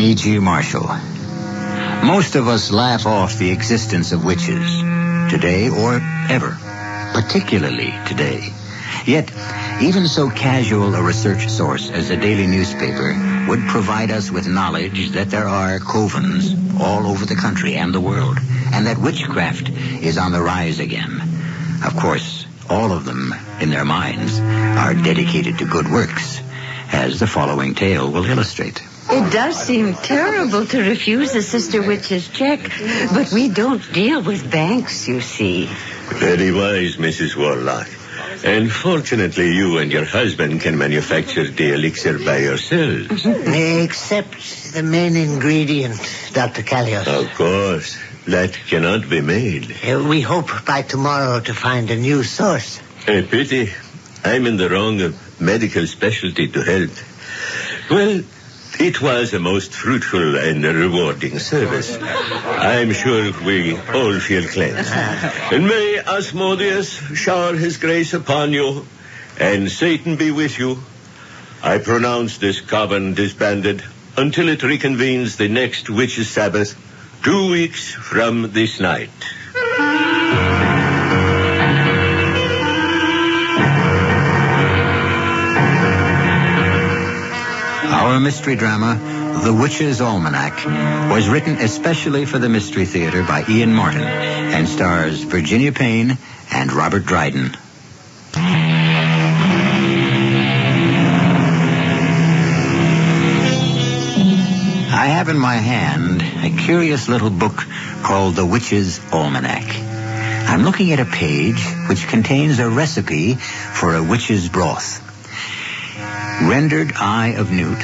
E.G. Marshall. Most of us laugh off the existence of witches, today or ever, particularly today. Yet, even so casual a research source as a daily newspaper would provide us with knowledge that there are covens all over the country and the world, and that witchcraft is on the rise again. Of course, all of them, in their minds, are dedicated to good works, as the following tale will illustrate. It does seem terrible to refuse a sister witch's check, but we don't deal with banks, you see. Very wise, Mrs. Warlock. And fortunately, you and your husband can manufacture the elixir by yourselves. Except the main ingredient, Dr. Callios. Of course. That cannot be made. We hope by tomorrow to find a new source. A pity. I'm in the wrong medical specialty to help. Well, it was a most fruitful and rewarding service. I'm sure we all feel cleansed. And may Asmodeus shower his grace upon you, and Satan be with you. I pronounce this coven disbanded until it reconvenes the next Witches' Sabbath, 2 weeks from this night. Our mystery drama, The Witches Almanac, was written especially for the Mystery Theater by Ian Martin and stars Virginia Payne and Robert Dryden. I have in my hand a curious little book called The Witches Almanac. I'm looking at a page which contains a recipe for a witch's broth. Rendered eye of newt,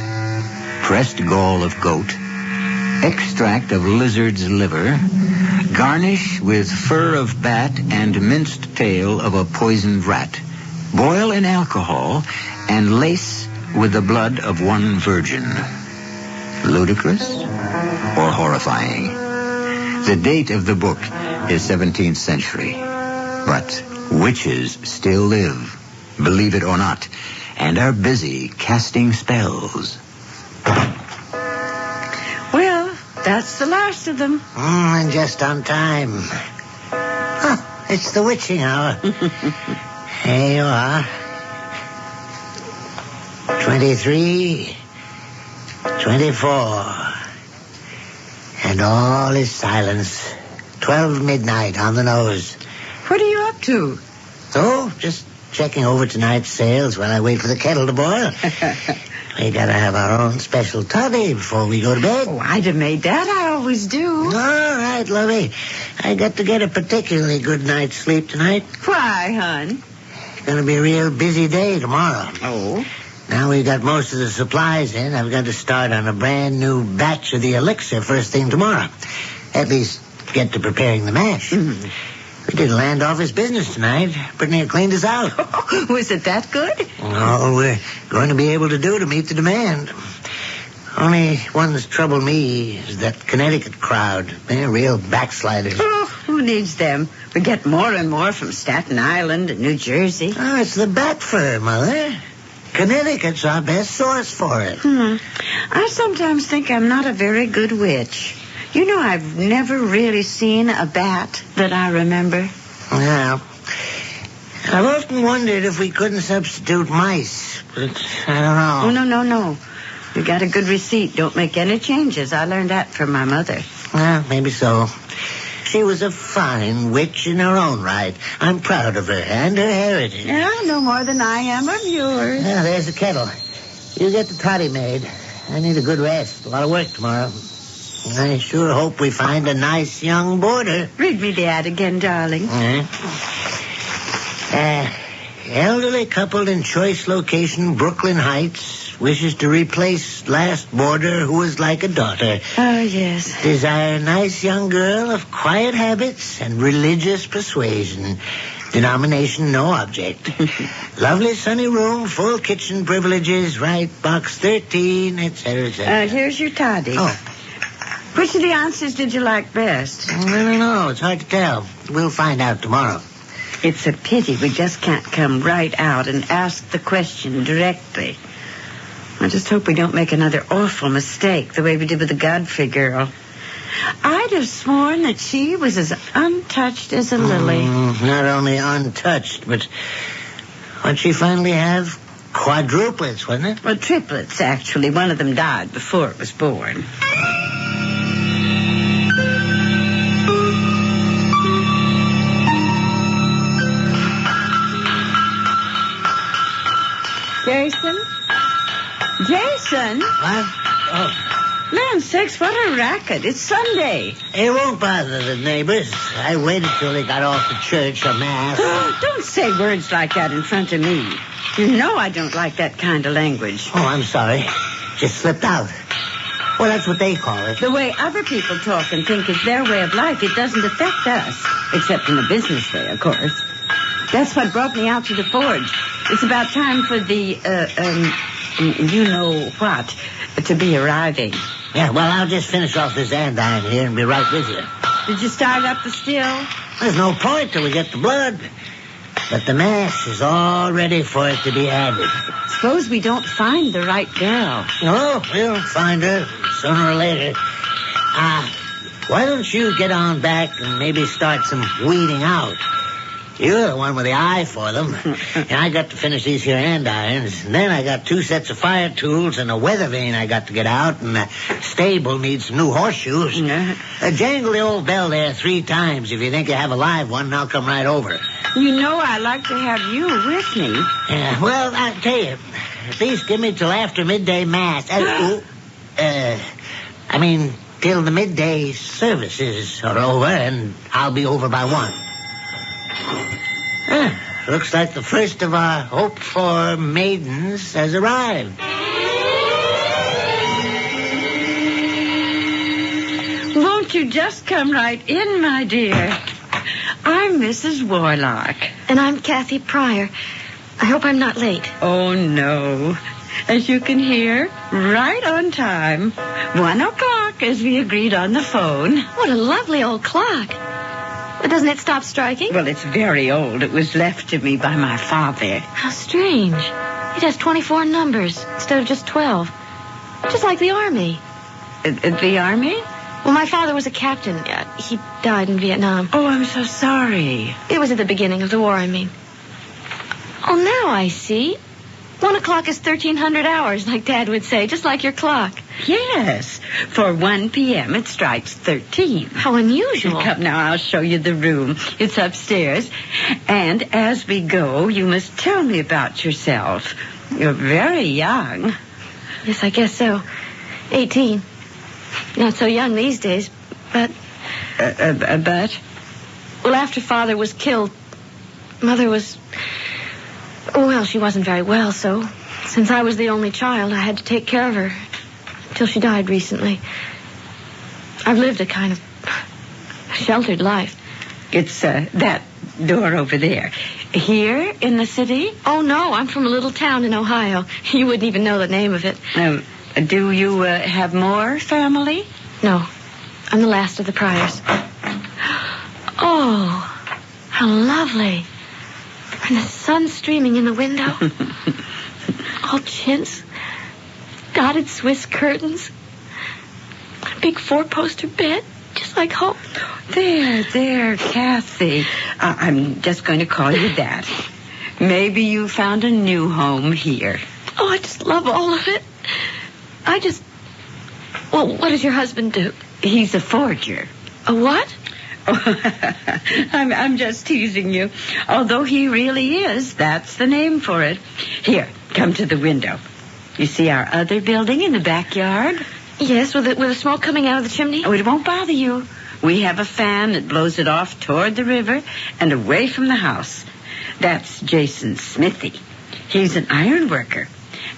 pressed gall of goat, extract of lizard's liver, garnish with fur of bat and minced tail of a poisoned rat. Boil in alcohol and lace with the blood of one virgin. Ludicrous or horrifying? The date of the book is 17th century. But witches still live, believe it or not, and are busy casting spells. Well, that's the last of them. And just on time. It's the witching hour. Here you are. 23, 24. And all is silence. 12 midnight on the nose. What are you up to? So, just checking over tonight's sales while I wait for the kettle to boil. We gotta have our own special toddy before we go to bed. Oh, I'd have made that. I always do. All right, lovey. I got to get a particularly good night's sleep tonight. Why, hon? It's gonna be a real busy day tomorrow. Oh? Now we've got most of the supplies in, I've got to start on a brand new batch of the elixir first thing tomorrow. At least get to preparing the mash. Mm. We did land office business tonight. Pretty near cleaned us out. Was it that good? All we're going to be able to do to meet the demand. Only one's trouble me is that Connecticut crowd. They're real backsliders. Oh, who needs them? We get more and more from Staten Island and New Jersey. Oh, it's the bat fur, Mother. Connecticut's our best source for it. I sometimes think I'm not a very good witch. You know, I've never really seen a bat that I remember. Yeah. I've often wondered if we couldn't substitute mice, but I don't know. Oh, no. You got a good receipt. Don't make any changes. I learned that from my mother. Well, maybe so. She was a fine witch in her own right. I'm proud of her and her heritage. Yeah, no more than I am of yours. Yeah, there's the kettle. You get the toddy made. I need a good rest. A lot of work tomorrow. I sure hope we find a nice young boarder. Read me the ad again, darling. Elderly couple in choice location, Brooklyn Heights, wishes to replace last boarder who was like a daughter. Oh, yes. Desire nice young girl of quiet habits and religious persuasion. Denomination no object. Lovely sunny room, full kitchen privileges, right, box 13, etc., etc. Here's your toddy. Oh. Which of the answers did you like best? I don't know. It's hard to tell. We'll find out tomorrow. It's a pity we just can't come right out and ask the question directly. I just hope we don't make another awful mistake, the way we did with the Godfrey girl. I'd have sworn that she was as untouched as a lily. Not only untouched, but what'd she finally have? Quadruplets, wasn't it? Well, triplets, actually. One of them died before it was born. Jason? Jason? What? Oh. Land sakes, what a racket. It's Sunday. It won't bother the neighbors. I waited till they got off to church or mass. Don't say words like that in front of me. You know I don't like that kind of language. Oh, I'm sorry. Just slipped out. Well, that's what they call it. The way other people talk and think is their way of life, it doesn't affect us. Except in a business way, of course. That's what brought me out to the forge. It's about time for the, you-know-what to be arriving. Yeah, well, I'll just finish off this andiron here and be right with you. Did you start up the still? There's no point till we get the blood. But the mass is all ready for it to be added. Suppose we don't find the right girl. Oh, we'll find her sooner or later. Why don't you get on back and maybe start some weeding out? You're the one with the eye for them. And I got to finish these here andirons. And then I got 2 sets of fire tools and a weather vane I got to get out. And the stable needs some new horseshoes. Jangle the old bell there 3 times. If you think you have a live one, I'll come right over. You know I like to have you with me. Yeah, well, I'll tell you. At least give me till after midday mass. Till the midday services are over, and I'll be over by 1. Looks like the first of our hoped-for maidens has arrived. Won't you just come right in, my dear? I'm Mrs. Warlock. And I'm Kathy Pryor. I hope I'm not late. Oh, no. As you can hear, right on time. 1 o'clock, as we agreed on the phone. What a lovely old clock. But doesn't it stop striking? Well, it's very old. It was left to me by my father. How strange. It has 24 numbers instead of just 12. Just like the Army. The Army? Well, my father was a captain. He died in Vietnam. Oh, I'm so sorry. It was at the beginning of the war, I mean. Oh, now I see. 1 o'clock is 1,300 hours, like Dad would say, just like your clock. Yes. For 1 p.m., it strikes 13. How unusual. Come now, I'll show you the room. It's upstairs. And as we go, you must tell me about yourself. You're very young. Yes, I guess so. 18. Not so young these days, but... But? Well, after Father was killed, Mother was... Well, she wasn't very well, so since I was the only child, I had to take care of her until she died recently. I've lived a kind of sheltered life. It's that door over there. Here in the city? Oh, no, I'm from a little town in Ohio. You wouldn't even know the name of it. Do you have more family? No, I'm the last of the Pryors. Oh, how lovely. And the sun streaming in the window. All chintz. Dotted Swiss curtains. A big 4-poster bed, just like home. There, Kathy. I'm just going to call you that. Maybe you found a new home here. Oh, I just love all of it. Well, what does your husband do? He's a forger. A what? I'm just teasing you. Although he really is, that's the name for it. Here, come to the window. You see our other building in the backyard? Yes, with the smoke coming out of the chimney? Oh, it won't bother you. We have a fan that blows it off toward the river and away from the house. That's Jason's smithy. He's an iron worker.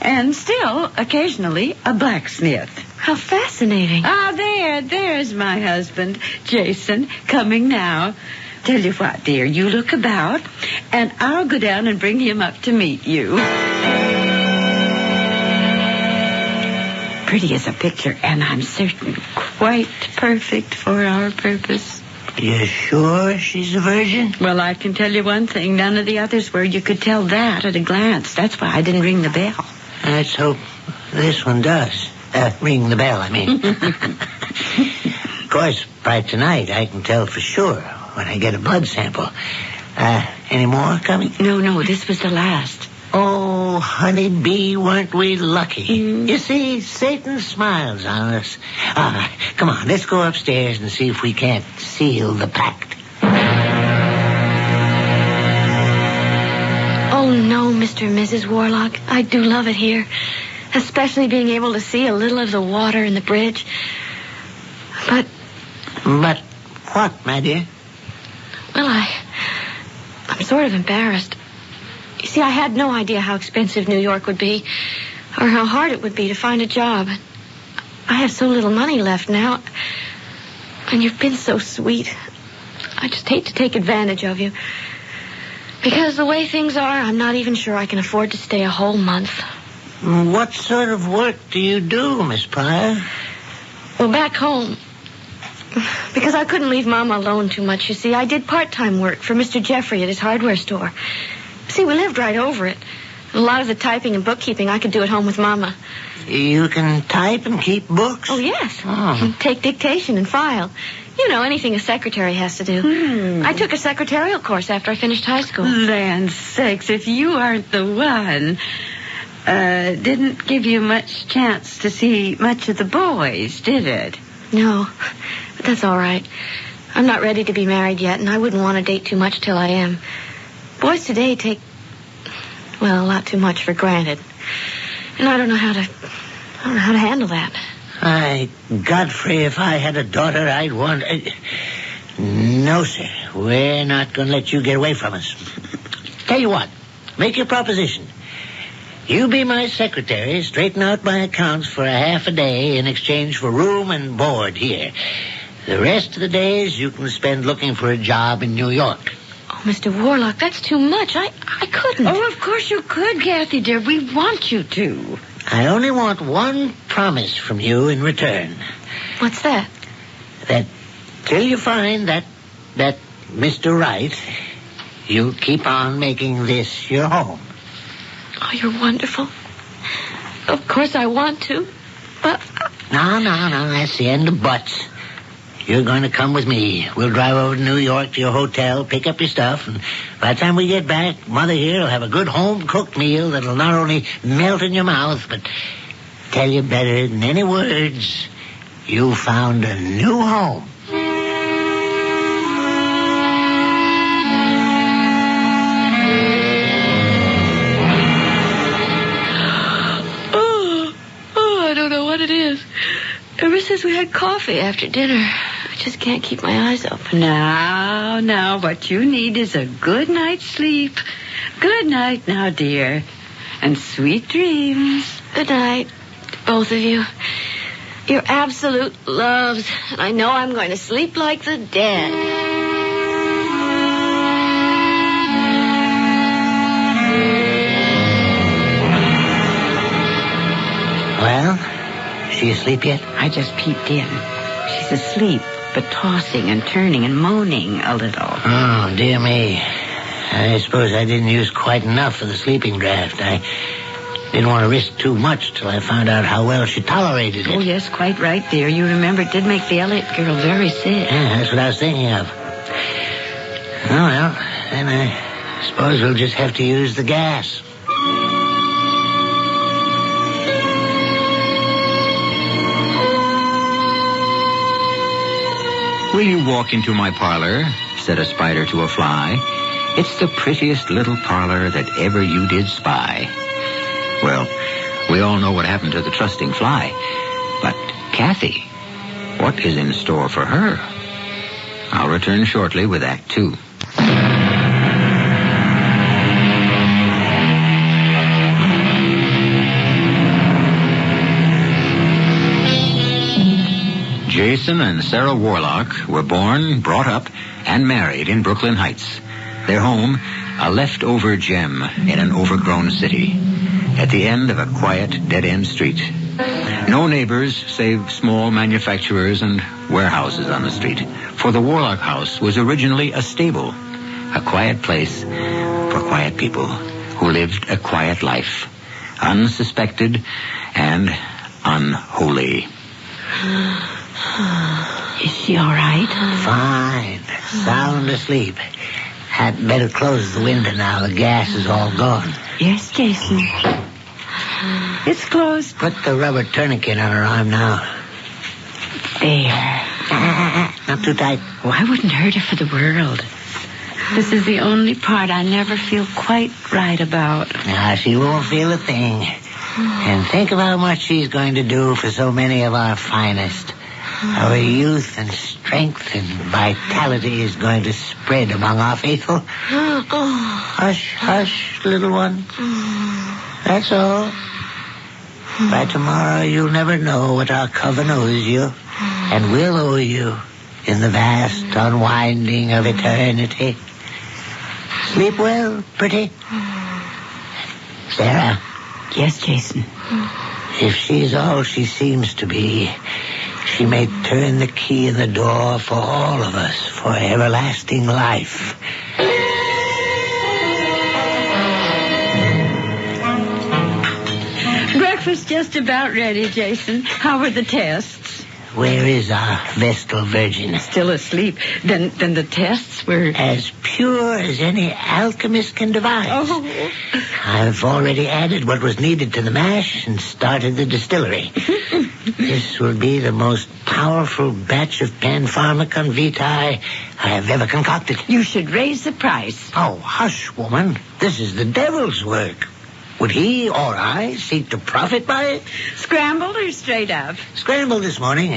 And still, occasionally, a blacksmith. How fascinating. There's my husband, Jason, coming now. Tell you what, dear, you look about, and I'll go down and bring him up to meet you. Pretty as a picture, and I'm certain quite perfect for our purpose. You sure she's a virgin? Well, I can tell you one thing. None of the others were. You could tell that at a glance. That's why I didn't ring the bell. Let's hope This one does. Ring the bell, I mean. Of course, by tonight I can tell for sure when I get a blood sample. Any more coming? No, this was the last. Oh, honeybee, weren't we lucky? You see, Satan smiles on us. Come on, let's go upstairs and see if we can't seal the pact. Oh, no, Mr. and Mrs. Warlock. I do love it here. Especially being able to see a little of the water and the bridge. But what, my dear? Well, I'm sort of embarrassed. You see, I had no idea how expensive New York would be, or how hard it would be to find a job. I have so little money left now, and you've been so sweet. I just hate to take advantage of you. Because the way things are, I'm not even sure I can afford to stay a whole month. What sort of work do you do, Miss Pryor? Well, back home, because I couldn't leave Mama alone too much, you see, I did part-time work for Mr. Jeffrey at his hardware store. See, we lived right over it. A lot of the typing and bookkeeping I could do at home with Mama. You can type and keep books? Oh, yes. Oh. Take dictation and file. You know, anything a secretary has to do. I took a secretarial course after I finished high school. Land sakes, if you aren't the one. Didn't give you much chance to see much of the boys, did it? No, but that's all right. I'm not ready to be married yet, and I wouldn't want to date too much till I am. Boys today take, well, a lot too much for granted. And I don't know how to handle that. Godfrey, if I had a daughter, I'd want... No, sir. We're not going to let you get away from us. Tell you what. Make your proposition. You be my secretary, straighten out my accounts for a half a day in exchange for room and board here. The rest of the days you can spend looking for a job in New York. Oh, Mr. Warlock, that's too much. I couldn't. Oh, of course you could, Kathy, dear. We want you to. I only want one promise from you in return. What's that? That till you find that Mr. Right, you'll keep on making this your home. Oh, you're wonderful. Of course I want to, but... No, that's the end of buts. You're going to come with me. We'll drive over to New York to your hotel, pick up your stuff, and by the time we get back, Mother here will have a good home-cooked meal that'll not only melt in your mouth, but tell you better than any words, you found a new home. I don't know what it is. Ever since we had coffee after dinner, I just can't keep my eyes open. Now, what you need is a good night's sleep. Good night now, dear. And sweet dreams. Good night, both of you. You're absolute loves, and I know I'm going to sleep like the dead. Well, she asleep yet? I just peeped in. She's asleep, but tossing and turning and moaning a little. Oh, dear me. I suppose I didn't use quite enough for the sleeping draft. I didn't want to risk too much till I found out how well she tolerated it. Oh, yes, quite right, dear. You remember it did make the Elliott girl very sick. Yeah, that's what I was thinking of. Oh, well, then I suppose we'll just have to use the gas. Will you walk into my parlor? Said a spider to a fly. It's the prettiest little parlor that ever you did spy. Well, we all know what happened to the trusting fly. But Kathy, what is in store for her? I'll return shortly with Act 2. Jason and Sarah Warlock were born, brought up, and married in Brooklyn Heights. Their home, a leftover gem in an overgrown city, at the end of a quiet, dead-end street. No neighbors save small manufacturers and warehouses on the street, for the Warlock house was originally a stable, a quiet place for quiet people who lived a quiet life. unsuspected and unholy. Is she all right? Fine. Sound asleep. Had better close the window now. The gas is all gone. Yes, Jason. It's closed. Put the rubber tourniquet on her arm now. There. Not too tight. Oh, I wouldn't hurt her for the world. This is the only part I never feel quite right about. Now, she won't feel a thing. And think of how much she's going to do for so many of our finest. Our youth and strength and vitality is going to spread among our faithful. Hush, hush, little one. That's all. By tomorrow, you'll never know what our coven owes you and will owe you in the vast unwinding of eternity. Sleep well, pretty. Sarah. Yes, Jason. If she's all she seems to be, she may turn the key in the door for all of us for everlasting life. Breakfast just about ready, Jason. How were the tests? Where is our Vestal Virgin? Still asleep. Then the tests were... As pure as any alchemist can devise. Oh. I've already added what was needed to the mash and started the distillery. This will be the most powerful batch of Panpharmacon Vitae I have ever concocted. You should raise the price. Oh, hush, woman. This is the devil's work. Would he or I seek to profit by it? Scrambled or straight up? Scrambled this morning,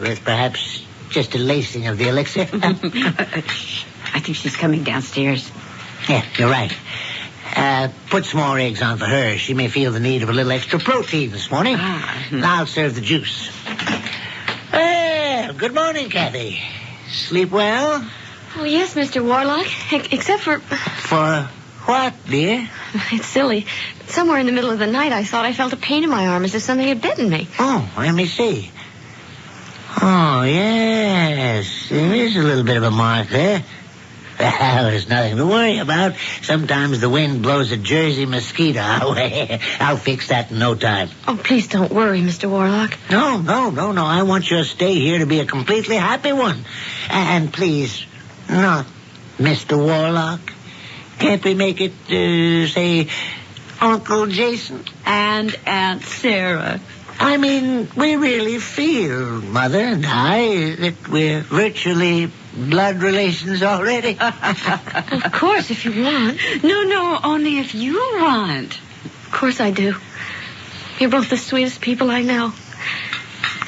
with perhaps just a lacing of the elixir. I think she's coming downstairs. Yeah, you're right. Put some more eggs on for her. She may feel the need of a little extra protein this morning. I'll serve the juice. Well, good morning, Kathy. Sleep well? Oh, yes, Mr. Warlock. Except for... For what, dear? It's silly. Somewhere in the middle of the night, I thought I felt a pain in my arm as if something had bitten me. Oh, let me see. Oh, yes. There is a little bit of a mark there. Well, there's nothing to worry about. Sometimes the wind blows a Jersey mosquito our way. I'll fix that in no time. Oh, please don't worry, Mr. Warlock. No. I want your stay here to be a completely happy one. And please, not Mr. Warlock. Can't we make it, say, Uncle Jason? And Aunt Sarah. I mean, we really feel, Mother and I, that we're virtually blood relations already. Of course, if you want. No, only if you want. Of course I do. You're both the sweetest people I know.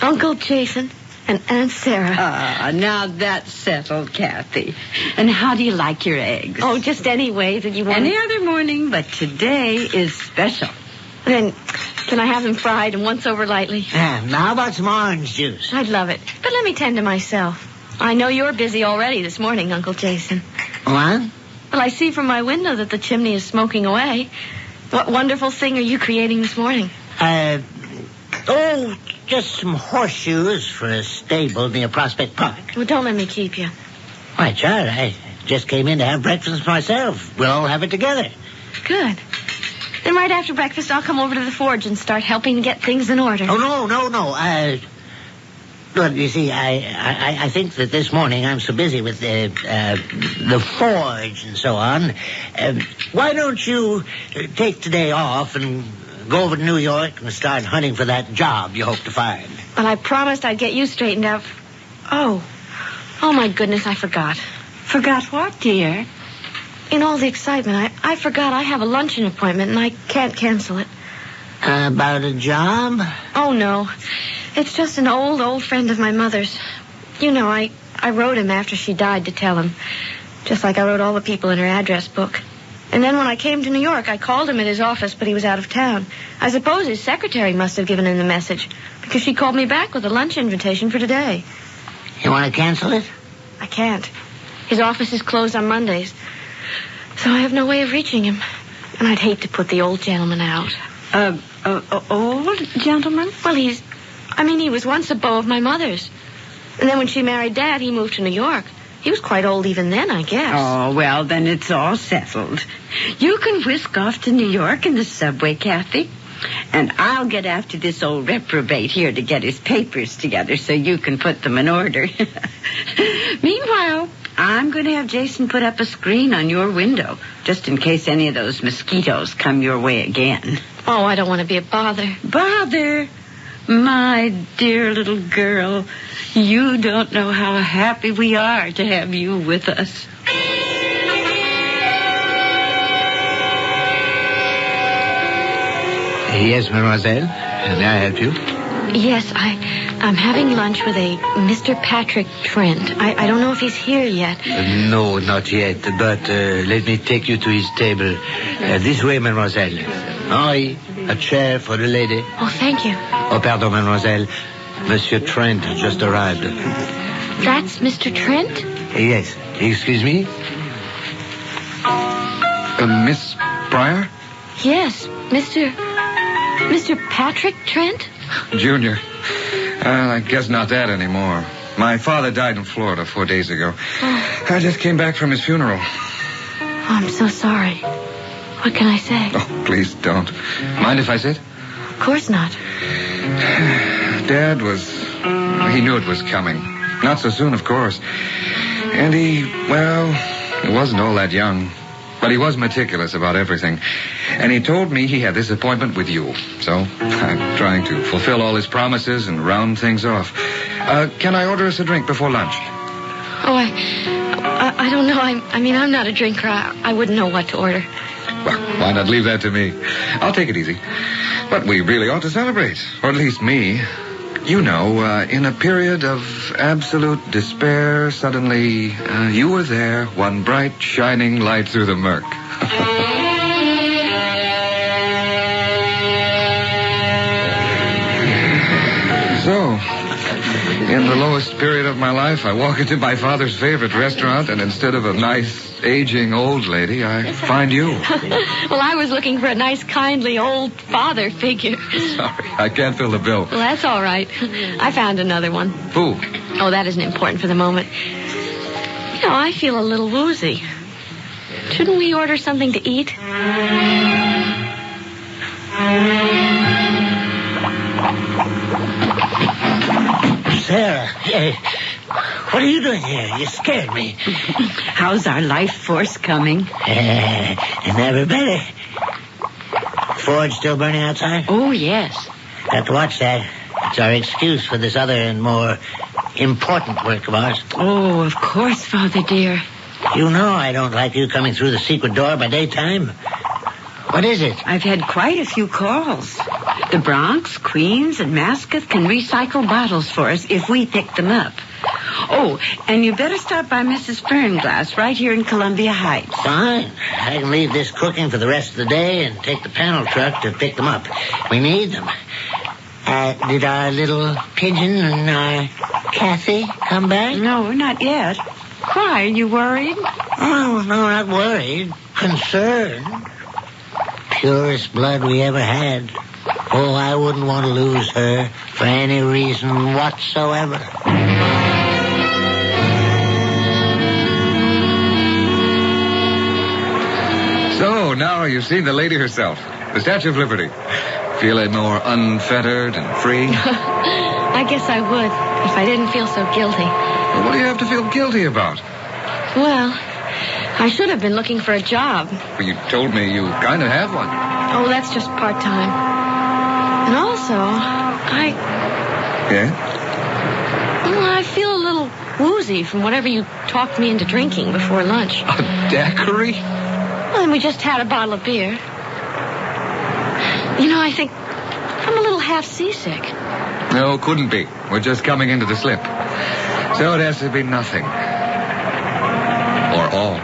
Uncle Jason and Aunt Sarah. Now that's settled, Kathy. And how do you like your eggs? Oh, just any way that you want. Any other morning, but today is special. Then, can I have them fried and once over lightly? Now, how about some orange juice? I'd love it. But let me tend to myself. I know you're busy already this morning, Uncle Jason. What? Well, I see from my window that the chimney is smoking away. What wonderful thing are you creating this morning? Just some horseshoes for a stable near Prospect Park. Well, don't let me keep you. Why, child, I just came in to have breakfast myself. We'll all have it together. Good. Then right after breakfast, I'll come over to the forge and start helping to get things in order. Oh, no. But you see, I think that this morning I'm so busy with the forge and so on. Why don't you take today off and go over to New York and start hunting for that job you hope to find? Well, I promised I'd get you straightened out. Oh, my goodness, I forgot. Forgot what, dear? In all the excitement, I forgot I have a luncheon appointment and I can't cancel it. About a job? Oh, no. It's just an old friend of my mother's. You know, I wrote him after she died to tell him. Just like I wrote all the people in her address book. And then when I came to New York, I called him at his office, but he was out of town. I suppose his secretary must have given him the message, because she called me back with a lunch invitation for today. You want to cancel it? I can't. His office is closed on Mondays. So I have no way of reaching him. And I'd hate to put the old gentleman out. Old gentleman? Well, he was once a beau of my mother's. And then when she married Dad, he moved to New York. He was quite old even then, I guess. Oh, well, then it's all settled. You can whisk off to New York in the subway, Kathy. And I'll get after this old reprobate here to get his papers together so you can put them in order. Meanwhile, I'm going to have Jason put up a screen on your window, just in case any of those mosquitoes come your way again. Oh, I don't want to be a bother. Bother? My dear little girl, you don't know how happy we are to have you with us. Yes, mademoiselle. May I help you? Yes, I'm having lunch with a Mr. Patrick Trent. I don't know if he's here yet. No, not yet. But let me take you to his table. This way, mademoiselle. Henri, a chair for the lady. Oh, thank you. Oh, pardon, mademoiselle. Monsieur Trent has just arrived. That's Mr. Trent? Yes. Excuse me? Miss Pryor? Yes, Mr. Patrick Trent? Junior. I guess not that anymore. My father died in Florida 4 days ago. I just came back from his funeral. Oh, I'm so sorry. What can I say? Oh, please don't. Mind if I sit? Of course not. Dad he knew it was coming. Not so soon, of course. And he wasn't all that young. But he was meticulous about everything. And he told me he had this appointment with you. So I'm trying to fulfill all his promises and round things off. Can I order us a drink before lunch? Oh, I don't know. I mean, I'm not a drinker. I wouldn't know what to order. Well, why not leave that to me? I'll take it easy. But we really ought to celebrate. Or at least me. You know, in a period of absolute despair, suddenly you were there, one bright, shining light through the murk. So, in the lowest period of my life, I walk into my father's favorite restaurant, and instead of a nice, aging old lady, I find you. Well, I was looking for a nice, kindly old father figure. Sorry, I can't fill the bill. Well, that's all right. I found another one. Who? Oh, that isn't important for the moment. You know, I feel a little woozy. Shouldn't we order something to eat? Sarah, what are you doing here? You scared me. How's our life force coming? Never better. Forge still burning outside? Oh, yes. Got to watch that. It's our excuse for this other and more important work of ours. Oh, of course, Father dear. You know I don't like you coming through the secret door by daytime. What is it? I've had quite a few calls. The Bronx, Queens, and Mascot can recycle bottles for us if we pick them up. Oh, and you better stop by Mrs. Fernglass right here in Columbia Heights. Fine. I can leave this cooking for the rest of the day and take the panel truck to pick them up. We need them. Did our little pigeon and our Kathy come back? No, not yet. Why, are you worried? Oh, no, not worried. Concerned. Purest blood we ever had. Oh, I wouldn't want to lose her for any reason whatsoever. So, now you've seen the lady herself, the Statue of Liberty. Feeling more unfettered and free? I guess I would, if I didn't feel so guilty. Well, what do you have to feel guilty about? Well, I should have been looking for a job. Well, you told me you kind of have one. Oh, that's just part-time. And also, Yeah? Well, I feel a little woozy from whatever you talked me into drinking before lunch. A daiquiri? Well, and we just had a bottle of beer. You know, I think I'm a little half seasick. No, couldn't be. We're just coming into the slip. So it has to be nothing. Or all.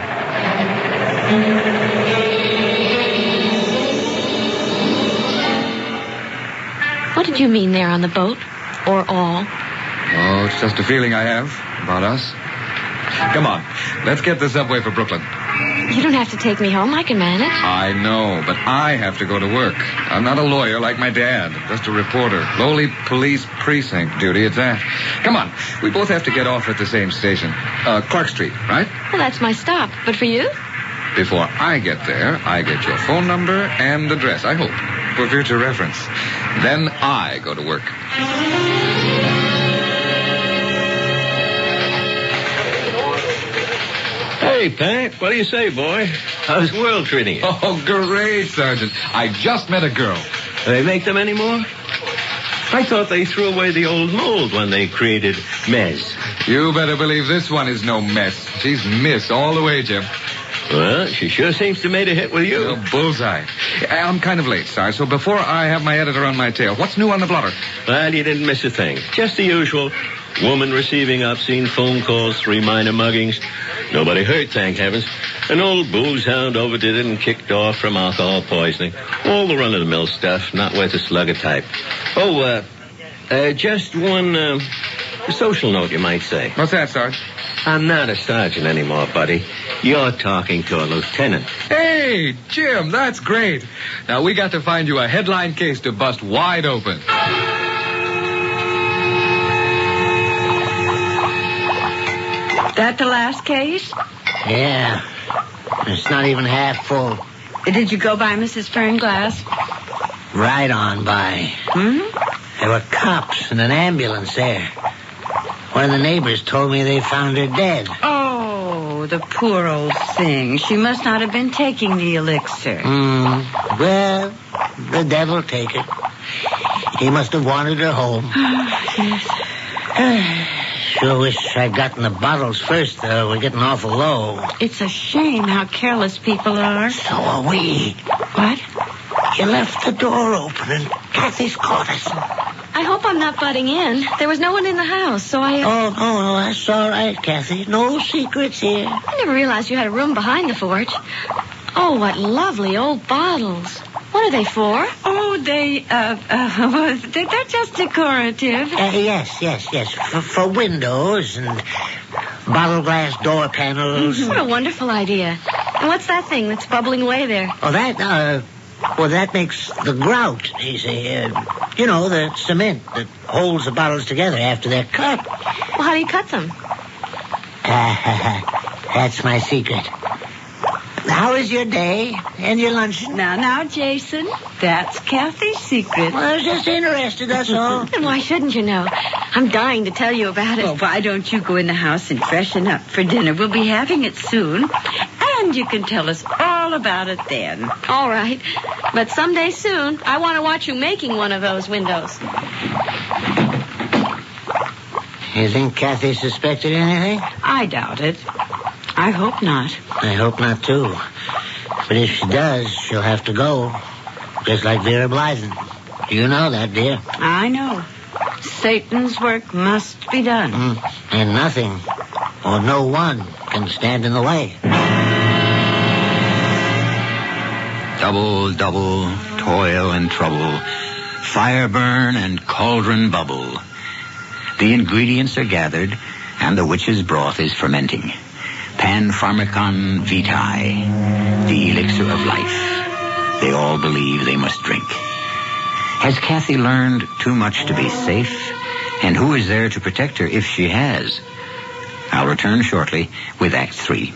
What did you mean there on the boat? Or all? Oh, it's just a feeling I have about us. Come on, let's get the subway for Brooklyn. You don't have to take me home. I can manage. I know, but I have to go to work. I'm not a lawyer like my dad, just a reporter. Lowly police precinct duty, it's that. Come on, we both have to get off at the same station. Clark Street, right? Well, that's my stop. But for you? Before I get there, I get your phone number and address, I hope. for future reference. Then I go to work. Hey, Pat, what do you say, boy? How's the world treating you? Oh, great, Sergeant. I just met a girl. Do they make them anymore? I thought they threw away the old mold when they created Mez. You better believe this one is no mess. She's Miss all the way, Jim. Well, she sure seems to have made a hit with you. Oh, bullseye. I'm kind of late, Sarge, so before I have my editor on my tail, what's new on the blotter? Well, you didn't miss a thing. Just the usual. Woman receiving obscene phone calls, 3 minor muggings. Nobody hurt, thank heavens. An old booze hound overdid it and kicked off from alcohol poisoning. All the run-of-the-mill stuff, not worth a slug of type. Oh, just one social note, you might say. What's that, Sarge? I'm not a sergeant anymore, buddy. You're talking to a lieutenant. Hey, Jim, that's great. Now, we got to find you a headline case to bust wide open. That the last case? Yeah. It's not even half full. Did you go by Mrs. Fernglass? Right on by. There were cops and an ambulance there. One of the neighbors told me they found her dead. Oh, the poor old thing. She must not have been taking the elixir. Well, the devil take it. He must have wanted her home. Yes. Sure wish I'd gotten the bottles first, though. We're getting awful low. It's a shame how careless people are. So are we. What? You left the door open and Kathy's caught us. I hope I'm not butting in. There was no one in the house, so I... Oh, no, that's all right, Kathy. No secrets here. I never realized you had a room behind the forge. Oh, what lovely old bottles. What are they for? Oh, they're just decorative. Yes. For windows and bottle glass door panels. What a wonderful idea. And what's that thing that's bubbling away there? Oh, that makes the grout, you see. The cement that holds the bottles together after they're cut. Well, how do you cut them? That's my secret. How is your day and your luncheon? Now, Jason, that's Kathy's secret. Well, I was just interested, that's all. Then why shouldn't you know? I'm dying to tell you about it. Well, why don't you go in the house and freshen up for dinner? We'll be having it soon. And you can tell us all about it then. All right. But someday soon, I want to watch you making one of those windows. You think Kathy suspected anything? I doubt it. I hope not. I hope not, too. But if she does, she'll have to go. Just like Vera Blythen. You know that, dear. I know. Satan's work must be done. And nothing, or no one, can stand in the way. Double, toil and trouble, fire burn and cauldron bubble. The ingredients are gathered, and the witch's broth is fermenting. Panpharmacon vitae, the elixir of life. They all believe they must drink. Has Kathy learned too much to be safe? And who is there to protect her if she has? I'll return shortly with Act 3.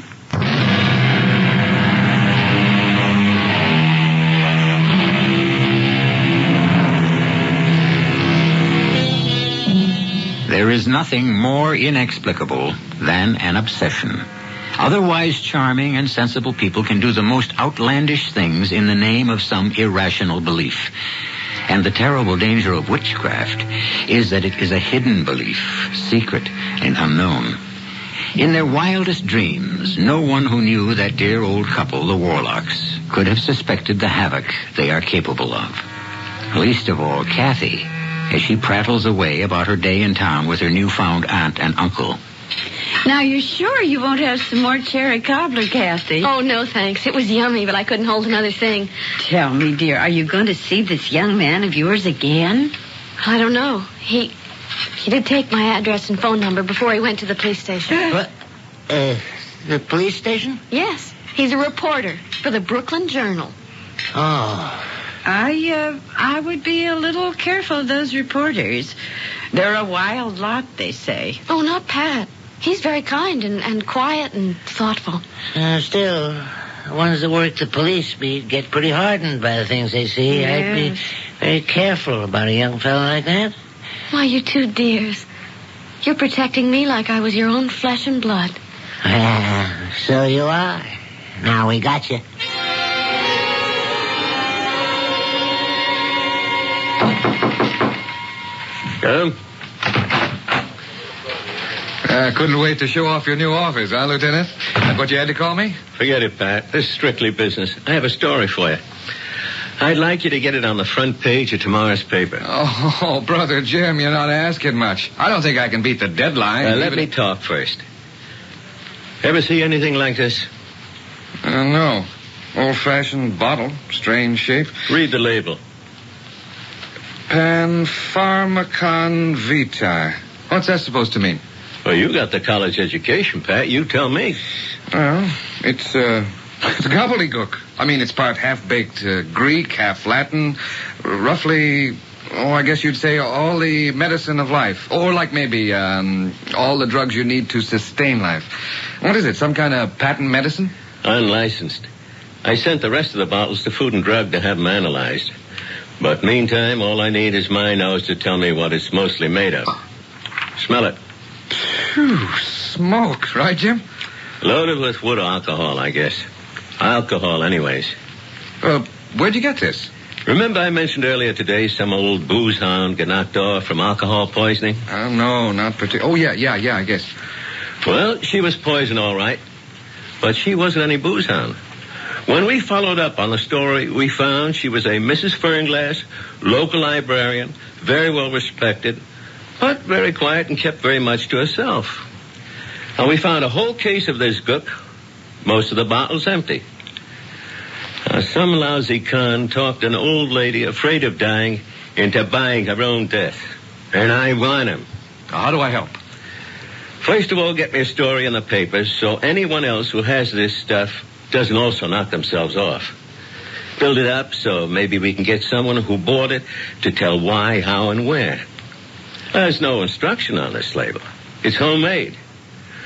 There is nothing more inexplicable than an obsession. Otherwise charming and sensible people can do the most outlandish things in the name of some irrational belief. And the terrible danger of witchcraft is that it is a hidden belief, secret and unknown. In their wildest dreams, no one who knew that dear old couple, the Warlocks, could have suspected the havoc they are capable of. Least of all, Kathy, as she prattles away about her day in town with her newfound aunt and uncle. Now, you're sure you won't have some more cherry cobbler, Kathy? Oh, no, thanks. It was yummy, but I couldn't hold another thing. Tell me, dear, are you going to see this young man of yours again? I don't know. He did take my address and phone number before he went to the police station. What? The police station? Yes. He's a reporter for the Brooklyn Journal. Oh. I would be a little careful of those reporters. They're a wild lot, they say. Oh, not Pat. He's very kind and quiet and thoughtful. Still, the ones that work the police beat get pretty hardened by the things they see. Yes. I'd be very careful about a young fellow like that. Why, you two dears. You're protecting me like I was your own flesh and blood. So you are. Now we got you. Come. Couldn't wait to show off your new office, huh, Lieutenant? That's what you had to call me? Forget it, Pat. This is strictly business. I have a story for you. I'd like you to get it on the front page of tomorrow's paper. Oh, Brother Jim, you're not asking much. I don't think I can beat the deadline. Let me talk first. Ever see anything like this? No. Old-fashioned bottle. Strange shape. Read the label. Panpharmacon Vitae. What's that supposed to mean? Well, you got the college education, Pat. You tell me. Well, it's gobbledygook. I mean, it's part half-baked Greek, half Latin. Roughly, I guess you'd say all the medicine of life. Or like maybe all the drugs you need to sustain life. What is it, some kind of patent medicine? Unlicensed. I sent the rest of the bottles to Food and Drug to have them analyzed. But meantime, all I need is my nose to tell me what it's mostly made of. Smell it. Phew, smoke, right, Jim? Loaded with wood alcohol, I guess. Alcohol, anyways. Where'd you get this? Remember I mentioned earlier today some old booze hound got knocked off from alcohol poisoning? No, not particularly. Oh, yeah, I guess. Well, she was poisoned, all right. But she wasn't any booze hound. When we followed up on the story, we found she was a Mrs. Fernglass, local librarian, very well respected, but very quiet and kept very much to herself. And we found a whole case of this gook, most of the bottles empty. Now, some lousy con talked an old lady afraid of dying into buying her own death. And I want him. How do I help? First of all, get me a story in the papers so anyone else who has this stuff doesn't also knock themselves off. Build it up so maybe we can get someone who bought it to tell why, how, and where. There's no instruction on this label. It's homemade.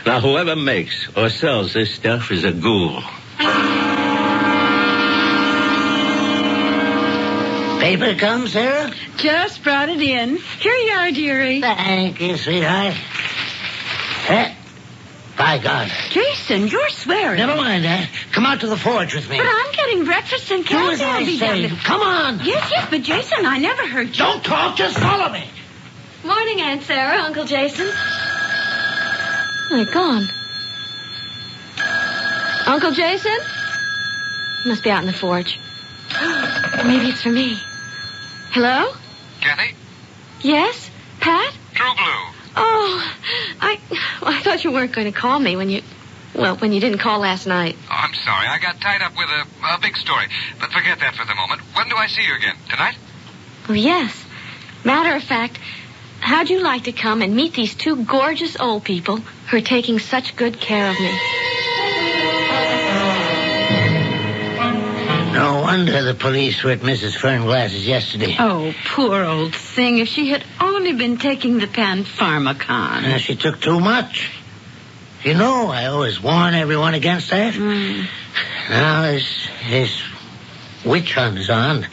Now, whoever makes or sells this stuff is a ghoul. Paper come, Sarah? Just brought it in. Here you are, dearie. Thank you, sweetheart. By God. Jason, you're swearing. Never mind that. Come out to the forge with me. But I'm getting breakfast and Do as Kathy will I be say. down. Come on. Yes, but Jason, I never heard you. Don't talk, just follow me. Morning, Aunt Sarah, Uncle Jason. They're gone. Uncle Jason? He must be out in the forge. Maybe it's for me. Hello? Kathy? Yes? Pat? True Blue. Oh, I thought you weren't going to call me when you didn't call last night. Oh, I'm sorry. I got tied up with a big story. But forget that for the moment. When do I see you again? Tonight? Oh, yes. Matter of fact, how'd you like to come and meet these two gorgeous old people who are taking such good care of me? No wonder the police were at Mrs. Fernglass's yesterday. Oh, poor old thing. If she had only been taking the Panpharmacon. She took too much. You know, I always warn everyone against that. Now this witch hunt is on.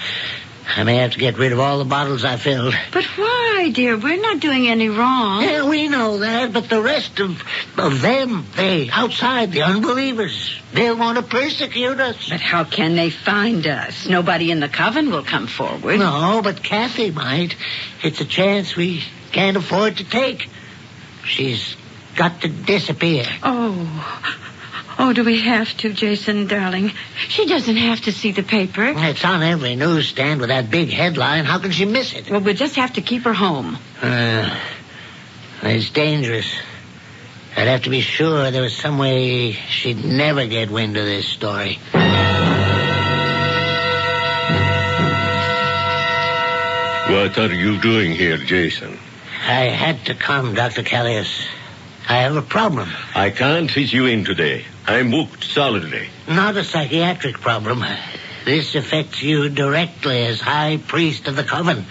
I may have to get rid of all the bottles I filled. But why, dear? We're not doing any wrong. Yeah, we know that, but the rest of them, they outside, the unbelievers, they'll want to persecute us. But how can they find us? Nobody in the coven will come forward. No, but Kathy might. It's a chance we can't afford to take. She's got to disappear. Oh, do we have to, Jason, darling? She doesn't have to see the paper. It's on every newsstand with that big headline. How can she miss it? Well, we'll just have to keep her home. It's dangerous. I'd have to be sure there was some way she'd never get wind of this story. What are you doing here, Jason? I had to come, Dr. Callius. I have a problem. I can't fit you in today. I'm booked solidly. Not a psychiatric problem. This affects you directly as High Priest of the Coven.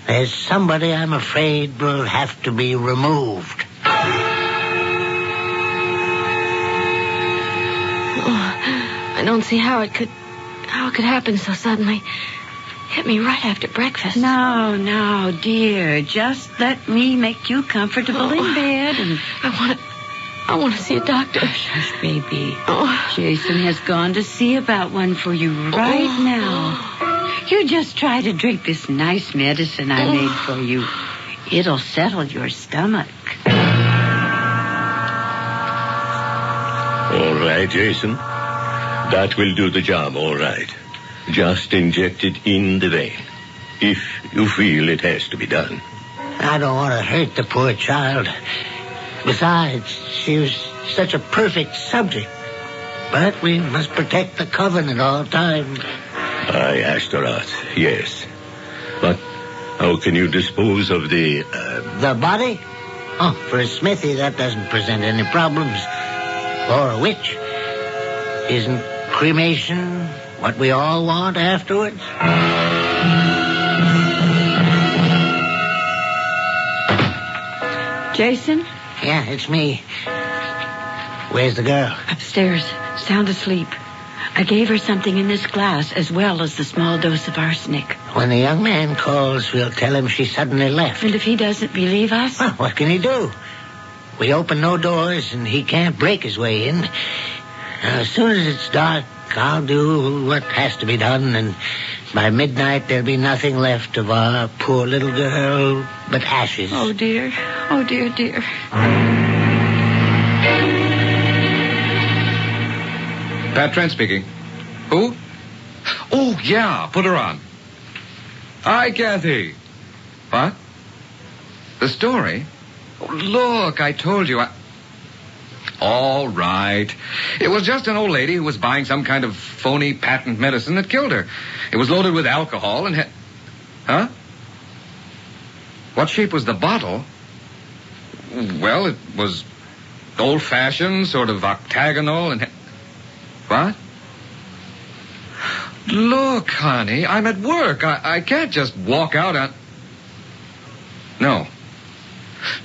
There's somebody I'm afraid will have to be removed. Oh, I don't see how it could happen so suddenly. Hit me right after breakfast. No, dear. Just let me make you comfortable in bed. And I want to see a doctor. Hush, baby. Jason has gone to see about one for you right now. You just try to drink this nice medicine I made for you. It'll settle your stomach. All right, Jason. That will do the job, all right. Just inject it in the vein, if you feel it has to be done. I don't want to hurt the poor child. Besides, she was such a perfect subject. But we must protect the coven at all times. I asked her out, yes. But how can you dispose of the... The body? Oh, for a smithy, that doesn't present any problems. Or a witch. Isn't cremation what we all want afterwards? Jason? Yeah, it's me. Where's the girl? Upstairs, sound asleep. I gave her something in this glass as well as the small dose of arsenic. When the young man calls, we'll tell him she suddenly left. And if he doesn't believe us? Well, what can he do? We open no doors, and he can't break his way in. As soon as it's dark, I'll do what has to be done, and by midnight there'll be nothing left of our poor little girl but ashes. Oh, dear. Oh, dear, dear. Pat Trent speaking. Who? Oh, yeah, put her on. Hi, Kathy. What? The story? Oh, look, I told you. All right. It was just an old lady who was buying some kind of phony patent medicine that killed her. It was loaded with alcohol and Huh? What shape was the bottle? Well, it was old-fashioned, sort of octagonal and... What? Look, honey, I'm at work. I can't just walk out on...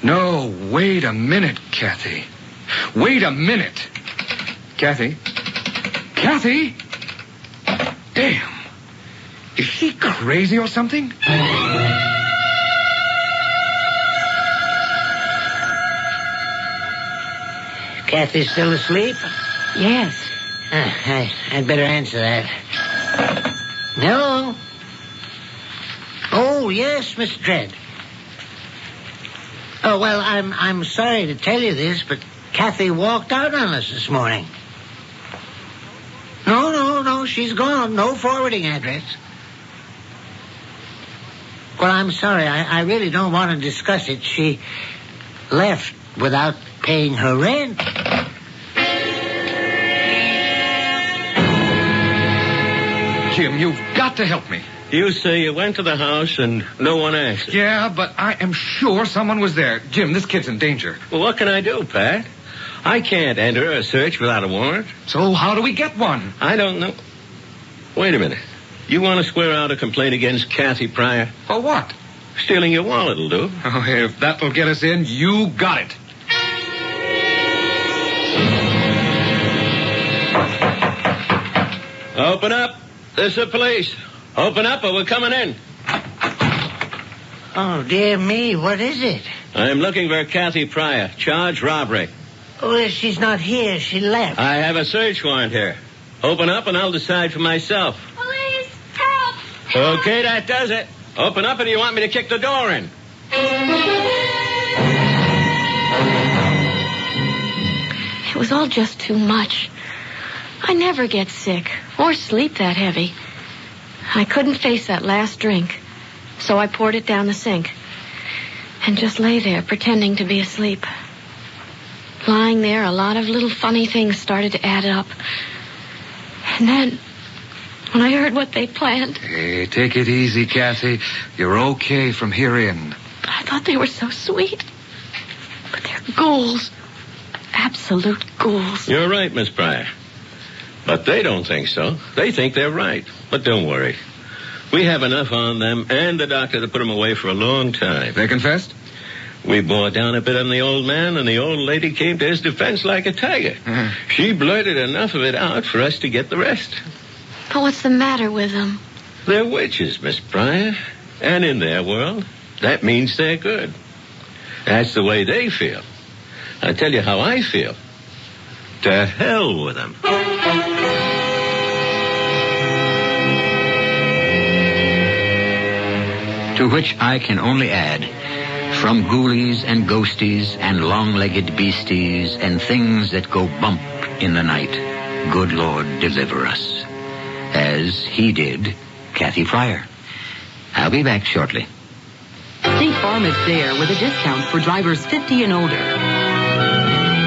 No, wait a minute, Kathy. Wait a minute. Kathy? Kathy? Damn. Is she crazy or something? Kathy's still asleep? Yes. I'd better answer that. Hello? Oh, yes, Mr. Trent. Oh, well, I'm sorry to tell you this, but Kathy walked out on us this morning. No, she's gone. No forwarding address. Well, I'm sorry. I really don't want to discuss it. She left without paying her rent. Jim, you've got to help me. You say you went to the house and no one asked. Yeah, but I am sure someone was there. Jim, this kid's in danger. Well, what can I do, Pat? I can't enter a search without a warrant. So how do we get one? I don't know. Wait a minute. You want to square out a complaint against Kathy Pryor? For what? Stealing your wallet will do. Oh, if that'll get us in, you got it. Open up. This is the police. Open up or we're coming in. Oh, dear me, what is it? I'm looking for Kathy Pryor. Charged robbery. Oh, she's not here. She left. I have a search warrant here. Open up and I'll decide for myself. Police, help! Okay, that does it. Open up or do you want me to kick the door in? It was all just too much. I never get sick or sleep that heavy. I couldn't face that last drink, so I poured it down the sink and just lay there pretending to be asleep. Lying there, a lot of little funny things started to add up. And then, when I heard what they planned... Hey, take it easy, Kathy. You're okay from here in. I thought they were so sweet. But they're ghouls. Absolute ghouls. You're right, Miss Pryor. But they don't think so. They think they're right. But don't worry. We have enough on them and the doctor to put them away for a long time. They confessed? We bore down a bit on the old man, and the old lady came to his defense like a tiger. She blurted enough of it out for us to get the rest. But what's the matter with them? They're witches, Miss Pryor. And in their world, that means they're good. That's the way they feel. I'll tell you how I feel. To hell with them. To which I can only add, from ghoulies and ghosties and long-legged beasties and things that go bump in the night, good Lord deliver us. As he did Kathy Pryor. I'll be back shortly. State Farm is there with a discount for drivers 50 and older.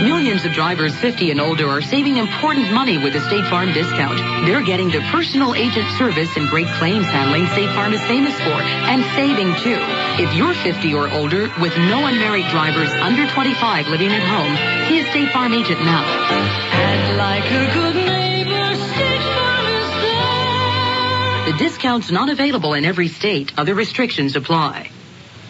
Millions of drivers 50 and older are saving important money with the State Farm discount. They're getting the personal agent service and great claims handling State Farm is famous for, and saving too. If you're 50 or older with no unmarried drivers under 25 living at home, see a State Farm agent now. And like a good neighbor, State Farm is there. The discount's not available in every state. Other restrictions apply.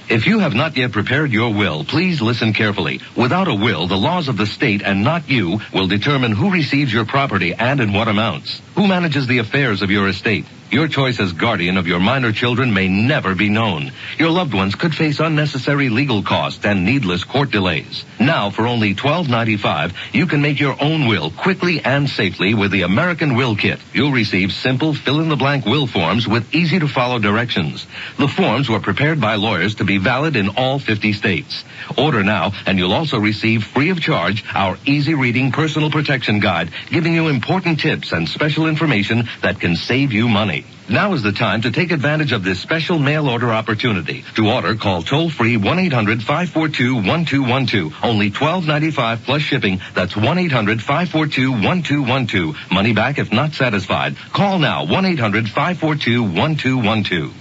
If you have not yet prepared your will, please listen carefully. Without a will, the laws of the state and not you will determine who receives your property and in what amounts. Who manages the affairs of your estate? Your choice as guardian of your minor children may never be known. Your loved ones could face unnecessary legal costs and needless court delays. Now, for only $12.95, you can make your own will quickly and safely with the American Will Kit. You'll receive simple fill-in-the-blank will forms with easy-to-follow directions. The forms were prepared by lawyers to be valid in all 50 states. Order now, and you'll also receive free of charge our easy-reading personal protection guide, giving you important tips and special information that can save you money. Now is the time to take advantage of this special mail order opportunity. To order, call toll-free 1-800-542-1212. Only $12.95 plus shipping. That's 1-800-542-1212. Money back if not satisfied. Call now, 1-800-542-1212.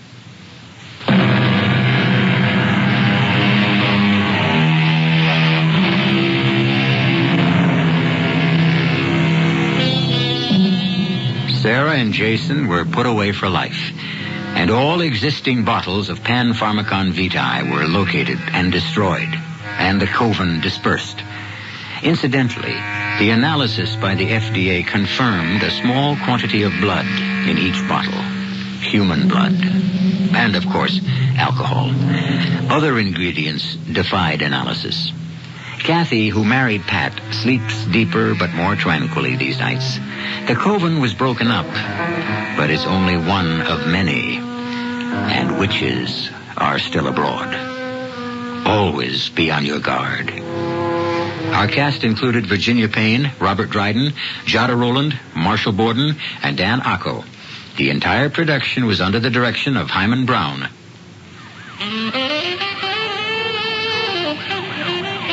Sarah and Jason were put away for life, and all existing bottles of Pan-Pharmacon Vitae were located and destroyed, and the coven dispersed. Incidentally, the analysis by the FDA confirmed a small quantity of blood in each bottle. Human blood. And, of course, alcohol. Other ingredients defied analysis. Kathy, who married Pat, sleeps deeper but more tranquilly these nights. The coven was broken up, but it's only one of many. And witches are still abroad. Always be on your guard. Our cast included Virginia Payne, Robert Dryden, Jada Rowland, Marshall Borden, and Dan Acco. The entire production was under the direction of Hyman Brown.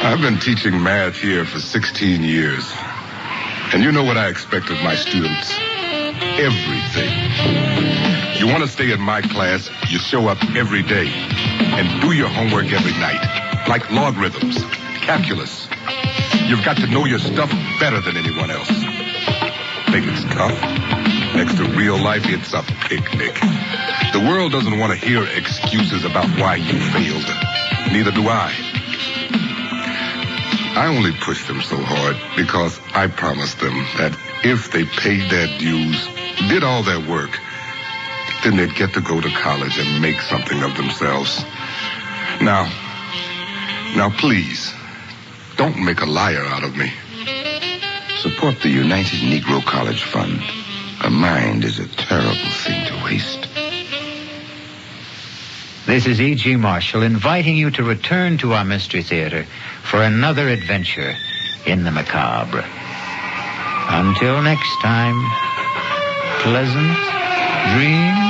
I've been teaching math here for 16 years. And you know what I expect of my students? Everything. You want to stay in my class, you show up every day and do your homework every night. Like logarithms, calculus. You've got to know your stuff better than anyone else. Think it's tough? Next to real life, it's a picnic. The world doesn't want to hear excuses about why you failed. Neither do I. I only pushed them so hard because I promised them that if they paid their dues, did all their work, then they'd get to go to college and make something of themselves. Now, please, don't make a liar out of me. Support the United Negro College Fund. A mind is a terrible thing to waste. This is E.G. Marshall inviting you to return to our Mystery Theater for another adventure in the macabre. Until next time, pleasant dreams.